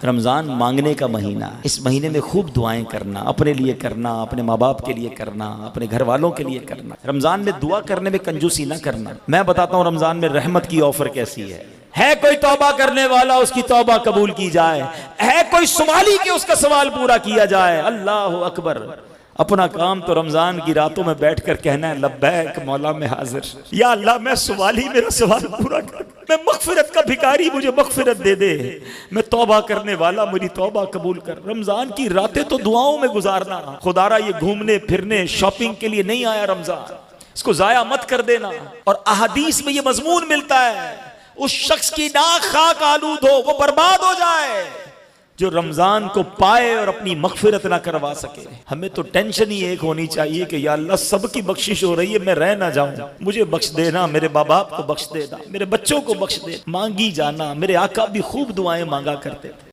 रमज़ान मांगने का महीना है। इस महीने में खूब दुआएं करना, अपने लिए करना, अपने माँ बाप के लिए करना, अपने घर वालों के लिए करना। रमज़ान में दुआ करने में कंजूसी ना करना। मैं बताता हूँ रमज़ान में रहमत की ऑफर कैसी है कोई तौबा करने वाला उसकी तौबा कबूल की जाए, है कोई सवाली के उसका सवाल पूरा किया जाए। अल्लाह अकबर। अपना काम तो रमजान की रातों में बैठकर कहना है, लब्बैक मौला में हाजिर, या अल्लाह मैं सवाली, मेरा सवाल पूरा कर, मैं मगफिरत का भिखारी, मुझे मगफिरत दे दे, मैं तौबा करने वाला, मेरी तौबा कबूल कर। रमजान की रातें तो दुआओं में गुजारना। खुदारा ये घूमने फिरने शॉपिंग के लिए नहीं आया रमजान, इसको जाया मत कर देना। और अहादीस में ये मजमून मिलता है, उस शख्स की नाक खाक आलूद हो, वो बर्बाद हो जाए जो रमजान को पाए और अपनी मगफिरत ना करवा सके। हमें तो टेंशन ही एक होनी चाहिए कि या अल्लाह सबकी बख्शिश हो रही है, मैं रह ना जाऊं, मुझे बख्श देना, मेरे माँ बाप को बख्श देना, मेरे बच्चों को बख्श दे। मांगी जाना। मेरे आका भी खूब दुआएं मांगा करते थे।